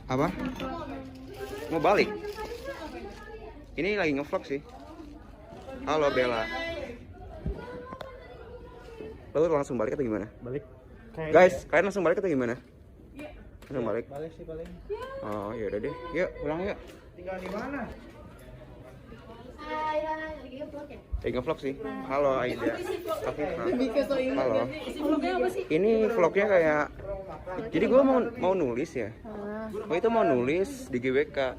Apa? Mau balik? Ini lagi ngevlog sih. Halo Bella. Lalu langsung balik atau gimana? Balik. Guys, kalian langsung balik atau gimana? Langsung balik. Balik sih paling. Oh, ya udah deh. Yuk, pulang yuk. Tinggal di mana? Lagi ngevlog sih. Halo Aida. Halo. Vlognya apa sih? Ini vlognya kayak, jadi gue mau nulis ya. Gue itu mau nulis di GBK.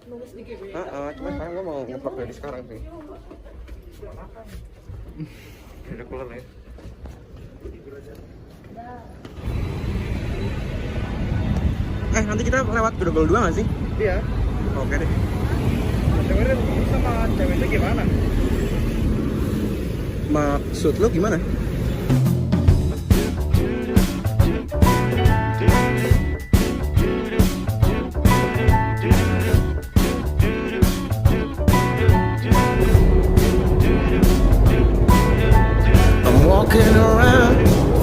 Nulis di GB. Cuma sekarang gue mau ngevlog dari sekarang sih. Udah keluar ya. Nanti kita lewat Grogol 2 nggak sih? Iya. Oke deh. Ceweknya sama ceweknya gimana? Maksud lo gimana? I'm walking around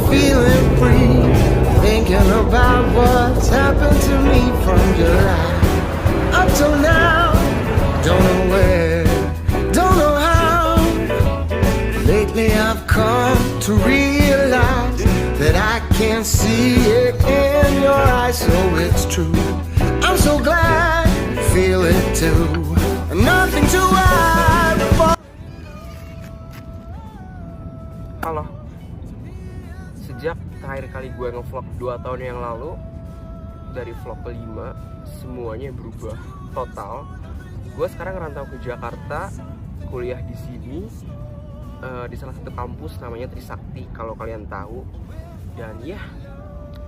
feeling free, thinking about what's happened to me from July up till now. Don't know where, don't know how. Lately I've come to realize that I can't see it in your eyes, so it's true. I'm so glad you feel it too. Nothing to hide for. Halo. Sejak terakhir kali gue ngevlog 2 tahun yang lalu, dari vlog kelima semuanya berubah total. Gue sekarang ngerantau ke Jakarta, kuliah di sini di salah satu kampus namanya Trisakti kalau kalian tahu. Dan ya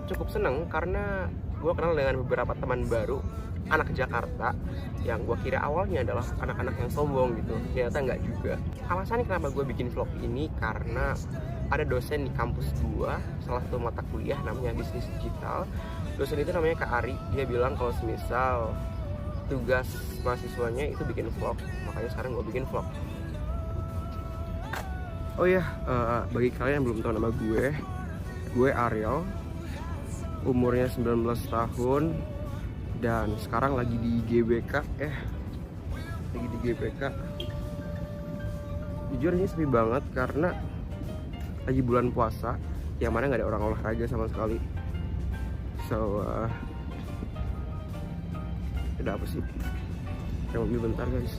cukup seneng karena gue kenal dengan beberapa teman baru anak Jakarta yang gue kira awalnya adalah anak-anak yang sombong gitu, ternyata nggak juga. Alasannya kenapa gue bikin vlog ini karena ada dosen di kampus gue, salah satu mata kuliah namanya bisnis digital. Dosen itu namanya Kak Ari, dia bilang kalau semisal tugas mahasiswanya itu bikin vlog, makanya sekarang gue bikin vlog. Oh iya, bagi kalian yang belum tahu nama gue Ariel, umurnya 19 tahun, dan sekarang lagi di GBK. Lagi di GBK. Jujur ini sepi banget karena lagi bulan puasa, yang mana nggak ada orang olahraga sama sekali. So, ada apa sih? Ada mobil bentar guys.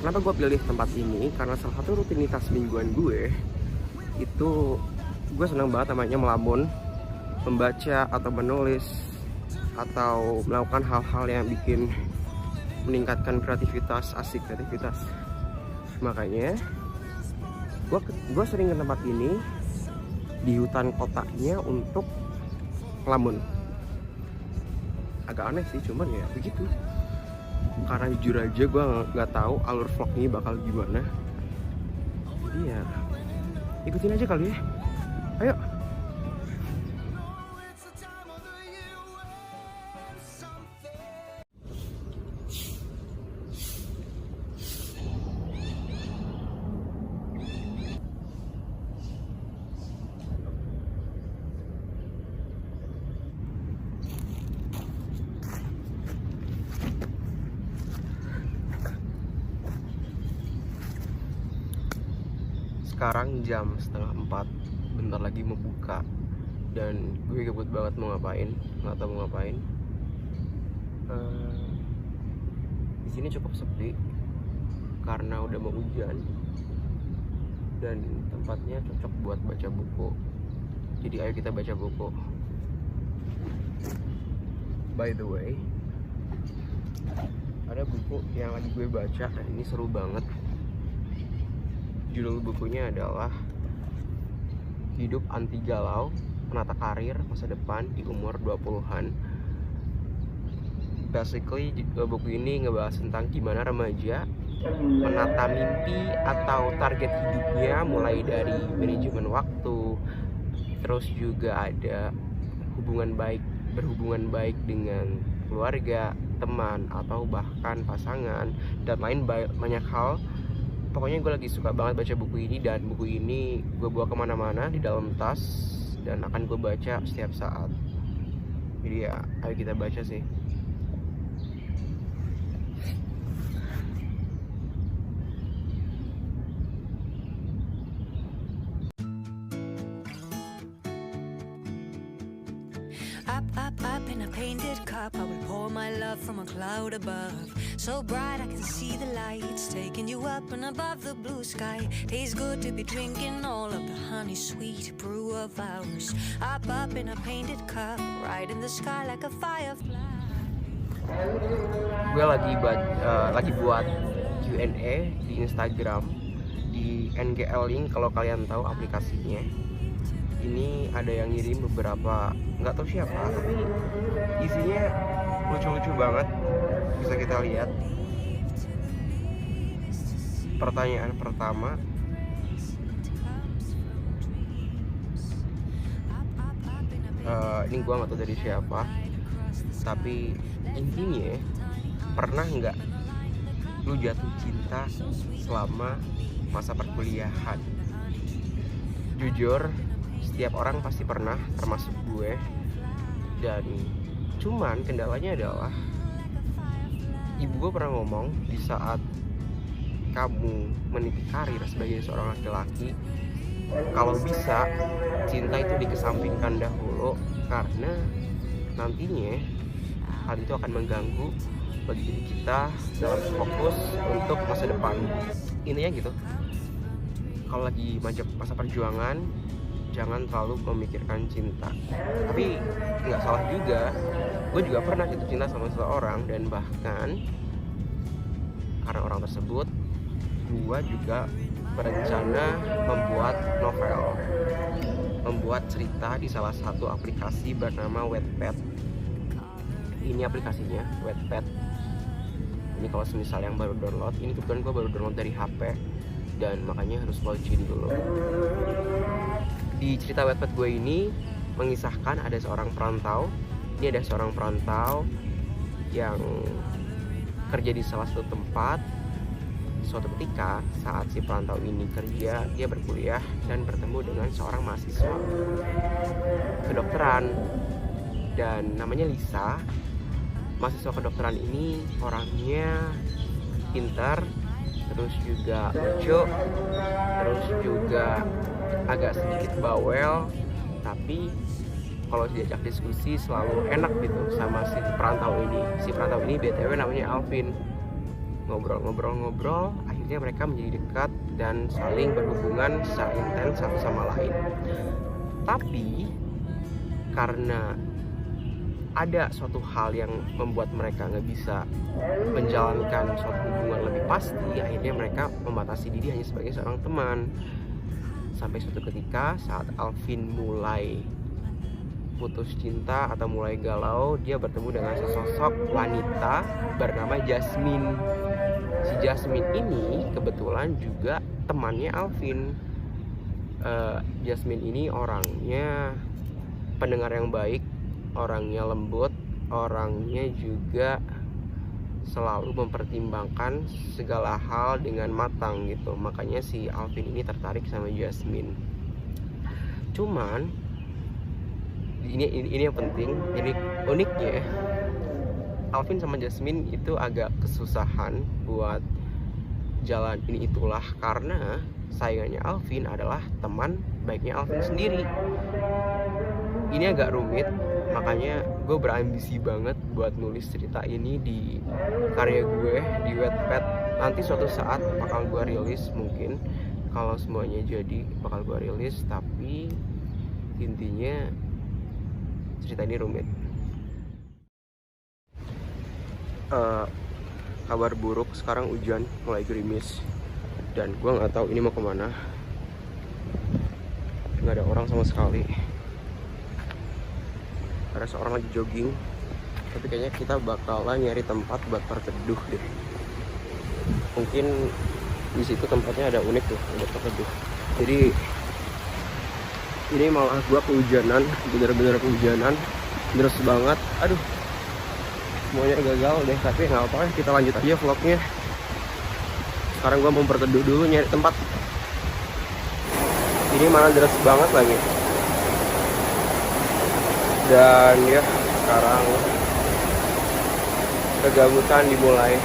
Kenapa gue pilih tempat ini? Karena salah satu rutinitas mingguan gue itu, gue senang banget namanya melamun, membaca atau menulis atau melakukan hal-hal yang bikin meningkatkan kreativitas, asik kreativitas. Makanya gue sering ke tempat ini di hutan kotanya untuk ngelamun. Agak aneh sih, cuman ya begitu. Karena jujur aja gue nggak tahu alur vlog ini bakal gimana. Jadi ya ikutin aja kali ya. Ayo. Sekarang jam 3:30, bentar lagi mau buka, dan gue gabut banget mau ngapain, nggak tahu mau ngapain. Di sini cukup sepi karena udah mau hujan, dan tempatnya cocok buat baca buku. Jadi ayo kita baca buku. By the way, ada buku yang lagi gue baca dan ini seru banget. Judul bukunya adalah Hidup Anti Galau, Menata Karir Masa Depan di Umur 20-an. Basically, buku ini ngebahas tentang gimana remaja menata mimpi atau target hidupnya, mulai dari manajemen waktu, terus juga ada berhubungan baik dengan keluarga, teman, atau bahkan pasangan, dan lain banyak hal Pokoknya gue lagi suka banget baca buku ini, dan buku ini gue bawa kemana-mana di dalam tas dan akan gue baca setiap saat. Jadi ya, ayo kita baca sih. Up in a painted cup, I will pour my love from a cloud above. So bright I can see the lights, taking you up and above the blue sky. Tastes good to be drinking all of the honey sweet brew of ours. Up in a painted cup, right in the sky like a firefly. Gue lagi buat Q&A di Instagram, di NGL Link kalau kalian tahu aplikasinya. Ini ada yang ngirim beberapa, nggak tahu siapa, tapi isinya lucu-lucu banget, bisa kita lihat. Pertanyaan pertama, ini gue nggak tahu dari siapa, tapi intinya, pernah nggak lu jatuh cinta selama masa perkuliahan? Jujur, setiap orang pasti pernah, termasuk gue. Dan cuman kendalanya adalah ibu gue pernah ngomong, di saat kamu meniti karir sebagai seorang laki-laki, kalau bisa cinta itu dikesampingkan dahulu, karena nantinya hal itu akan mengganggu bagi diri kita dalam fokus untuk masa depan. Intinya gitu, kalau lagi masa perjuangan, jangan terlalu memikirkan cinta. Tapi nggak salah juga, gue juga pernah jatuh cinta sama seseorang, dan bahkan karena orang tersebut, gue juga berencana membuat novel, membuat cerita di salah satu aplikasi bernama Wattpad. Ini aplikasinya, Wattpad. Ini kalau semisal yang baru download, ini kebetulan gue baru download dari HP, dan makanya harus login dulu. Di cerita Wattpad gue ini mengisahkan ada seorang perantau. Ini ada seorang perantau yang kerja di salah satu tempat. Suatu ketika saat si perantau ini kerja, dia berkuliah dan bertemu dengan seorang mahasiswa kedokteran, dan namanya Lisa. Mahasiswa kedokteran ini orangnya pintar, terus juga lucu, terus juga agak sedikit bawel, tapi kalau diajak diskusi selalu enak gitu sama si perantau ini. Si perantau ini BTW namanya Alvin. Ngobrol-ngobrol, akhirnya mereka menjadi dekat dan saling berhubungan secara intens satu sama lain. Tapi karena ada suatu hal yang membuat mereka nggak bisa menjalankan suatu hubungan lebih pasti, akhirnya mereka membatasi diri hanya sebagai seorang teman. Sampai suatu ketika saat Alvin mulai putus cinta atau mulai galau, dia bertemu dengan sesosok wanita bernama Jasmine. Si Jasmine ini kebetulan juga temannya Alvin. Jasmine ini orangnya pendengar yang baik, orangnya lembut, orangnya juga selalu mempertimbangkan segala hal dengan matang gitu. Makanya si Alvin ini tertarik sama Jasmine. Cuman ini yang penting, ini uniknya Alvin sama Jasmine itu agak kesusahan buat jalan ini itulah, karena saingannya Alvin adalah teman baiknya Alvin sendiri. Ini agak rumit, makanya gue berambisi banget buat nulis cerita ini di karya gue di Wattpad. Nanti suatu saat bakal gue rilis, mungkin kalau semuanya jadi bakal gue rilis, tapi intinya cerita ini rumit. Kabar buruk, sekarang hujan, mulai gerimis, dan gue nggak tahu ini mau kemana. Nggak ada orang sama sekali. Ada seorang lagi jogging, tapi kayaknya kita bakalan nyari tempat buat berteduh deh. Mungkin di situ tempatnya ada unik tuh buat berteduh. Jadi ini malah gua kehujanan, bener-bener kehujanan, deras banget. Aduh, semuanya gagal deh, tapi nggak apa-apa, kita lanjut aja vlognya. Sekarang gue mau berteduh dulu nyari tempat. Ini malah deras banget lagi. Dan ya sekarang kegabutan dimulai.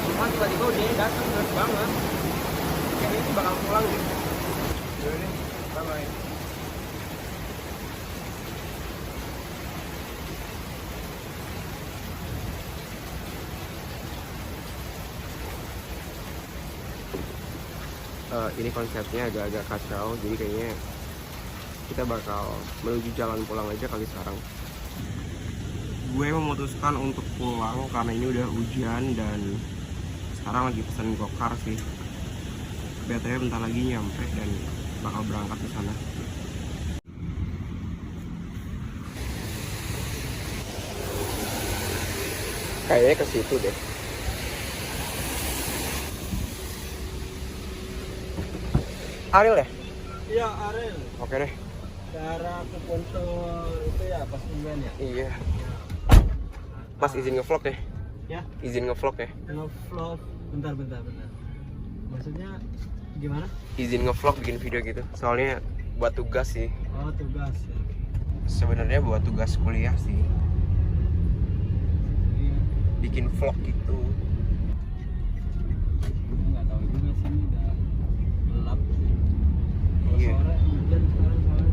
Cuma tiba-tiba dia datang deras banget. Kayaknya ini bakal pulang deh. Yaudah deh, bye-bye. Ini konsepnya agak-agak kacau, jadi kayaknya kita bakal menuju jalan pulang aja kali sekarang. Gue memutuskan untuk pulang karena ini udah hujan dan sekarang lagi pesen gokar sih. BTW bentar lagi nyampe dan bakal berangkat ke sana. Kayaknya ke situ deh. Ariel ya? Iya, Ariel. Oke deh. Ke arah ke Pontor itu ya, pas Unggan ya? Iya. Mas izin ngevlog ya? Ya, Izin ngevlog ya? nge-vlog. Bentar. Maksudnya gimana? Izin ngevlog bikin video gitu. Soalnya buat tugas sih. Oh, tugas ya. Sebenarnya buat tugas kuliah sih. Iya. Bikin vlog gitu. Nggak tahu juga sih, ini udah gelap. Kalau Iya. sore hujan sekarang sore.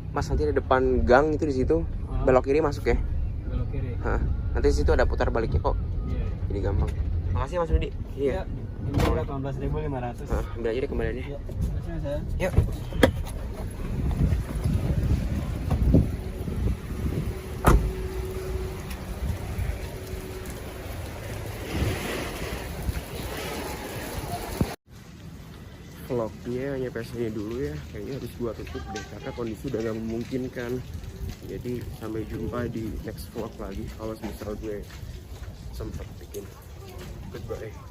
Mas nanti ada depan gang itu di situ. Belok kiri masuk ya. Belok kiri. Hah. Nanti di situ ada putar baliknya kok. Iya. Jadi gampang. Makasih Mas Rudi. Iya. Ini udah 18.500. Ambil aja deh kembaliannya. Iya. Terima kasih Mas ya. Yuk. Vlognya hanya sini dulu ya, kayaknya harus gua tutup deh karena kondisi udah gak memungkinkan. Jadi sampai jumpa di next vlog lagi kalau misal gue sempat bikin. Goodbye.